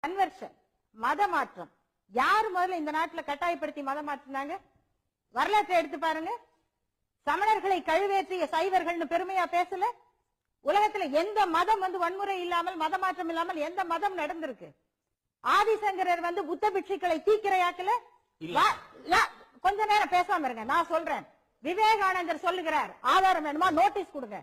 Conversion, மத மாற்றம். யாரு முதல்ல இந்த நாட்டுல கட்டாயப்படுத்தி மதம் மாற்றினாங்க? வரலாற்றை எடுத்து பாருங்க. சமணர்களை கழுவேற்றிய சைவர்கள்னு பெருமையா பேசல. உலகத்துல எந்த மதம் வன்முறை இல்லாமல், மத மாற்றம் இல்லாமல் எந்த மதம் நடந்திருக்கு? ஆதிசங்கரர் புத்த பிட்சுக்களை தீக்கிரையாக்கல. கொஞ்ச நேரம் பேசாம இருங்க, நான் சொல்றேன். விவேகானந்தர் சொல்லுகிறார், ஆதாரம் வேணுமா? நோட்டீஸ் கொடுங்க,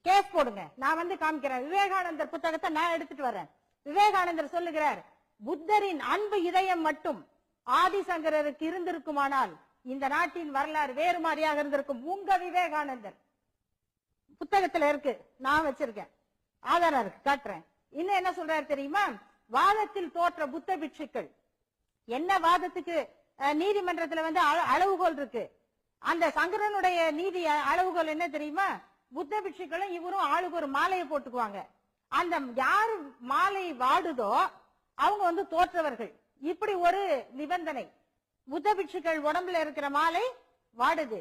கேஸ் போடுங்க, நான் காமிக்கிறேன். விவேகானந்தர் புத்தகத்தை நான் எடுத்துட்டு வரேன். விவேகானந்தர் சொல்லுகிறார், புத்தரின் அன்பு இதயம் மட்டும் ஆதிசங்கரருக்கு இருந்திருக்குமானால் இந்த நாட்டின் வரலாறு வேறு மாதிரியாக இருந்திருக்கும். உங்க விவேகானந்தர் புத்தகத்துல இருக்கு, நான் வச்சிருக்கேன், ஆதாரம் இருக்கு, காட்டுறேன். இன்னும் என்ன சொல்றாரு தெரியுமா? வாதத்தில் தோற்ற புத்த பிட்சுக்கள், என்ன வாதத்துக்கு நீதிமன்றத்துல அளவுகோல் இருக்கு. அந்த சங்கரனுடைய நீதி அளவுகோல் என்ன தெரியுமா? புத்த பிட்சுக்களும் இவரும் ஆளுக்கு ஒரு மாலையை போட்டுக்குவாங்க. அந்த யாரு மாலை வாடுதோ அவங்க தோற்றவர்கள். இப்படி ஒரு நிபந்தனை. புத்த பிட்சுக்கள் உடம்புல இருக்கிற மாலை வாடுது.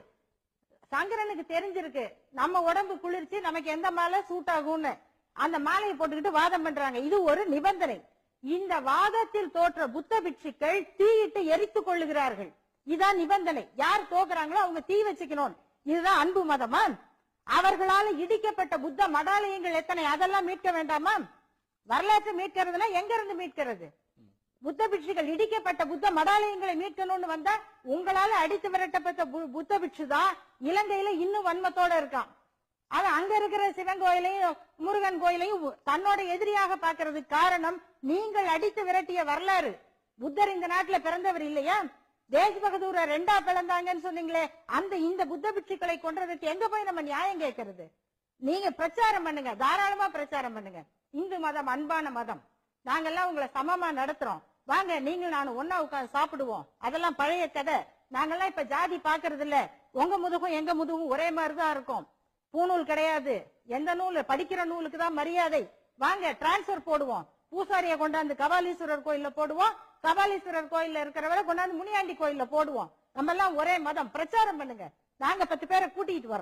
சங்கரனுக்கு தெரிஞ்சிருக்கு நம்ம உடம்பு குளிர்ச்சி, நமக்கு எந்த மாலை சூட் ஆகும்னு. அந்த மாலையை போட்டுக்கிட்டு வாதம் பண்றாங்க. இது ஒரு நிபந்தனை. இந்த வாதத்தில் தோற்ற புத்த பிட்சுக்கள் தீயிட்டு எரித்துக் கொள்ளுகிறார்கள். இதான் நிபந்தனை. யார் தோக்குறாங்களோ அவங்க தீ வச்சுக்கணும். இதுதான் அன்பு மதமா? அவர்களால் இடிக்கப்பட்ட புத்த மடாலயங்கள் எத்தனை, அதெல்லாம் மீட்க வேண்டாமா? வரலாற்று மீட்கிறதுனா எங்க இருந்து மீட்கிறது? புத்த பிட்சுகள் இடிக்கப்பட்ட புத்த மடாலயங்களை மீட்கணும்னு வந்தா உங்களால அடித்து விரட்டப்பட்ட புத்த பிட்சு தான் இலங்கையில இன்னும் வன்மத்தோட இருக்கான். அவன் அங்க இருக்கிற சிவன் கோயிலையும் முருகன் கோயிலையும் தன்னோட எதிரியாக பாக்குறதுக்கு காரணம், நீங்கள் அடித்து விரட்டிய வரலாறு. புத்தர் இந்த நாட்டுல பிறந்தவர் இல்லையா? தேஜ் பகதூர ரெண்டா பிளந்தாங்கன்னு சொன்னீங்களே, இந்த புத்த பிட்சுக்களை கொன்றதுக்கு எங்க போய் நம்ம நியாயம் கேட்கறது? நீங்க பிரச்சாரம் பண்ணுங்க, தாராளமா பிரச்சாரம் பண்ணுங்க. இந்து மதம் அன்பான மதம், நாங்கெல்லாம் உங்களை சமமா நடத்துறோம், வாங்க நீங்கள் நானும் ஒன்னா உட்கார்ந்து சாப்பிடுவோம். அதெல்லாம் பழைய கதை. நாங்கெல்லாம் இப்ப ஜாதி பாக்குறது இல்ல. உங்க முதுகும் எங்க முதுகும் ஒரே மாதிரிதான் இருக்கும். பூநூல் கிடையாது. எந்த நூல்? படிக்கிற நூலுக்கு தான் மரியாதை. வாங்க டிரான்ஸ்பர் போடுவோம். பூசாரிய கொண்டாந்து கபாலீஸ்வரர் கோயில்ல போடுவோம், கபாலீஸ்வரர் கோயில்ல இருக்கிறவரை கொண்டாந்து முனியாண்டி கோயில்ல போடுவோம். நம்ம எல்லாம் ஒரே மதம். பிரச்சாரம் பண்ணுங்க, நாங்க 10 பேரை கூட்டிட்டு வரோம்.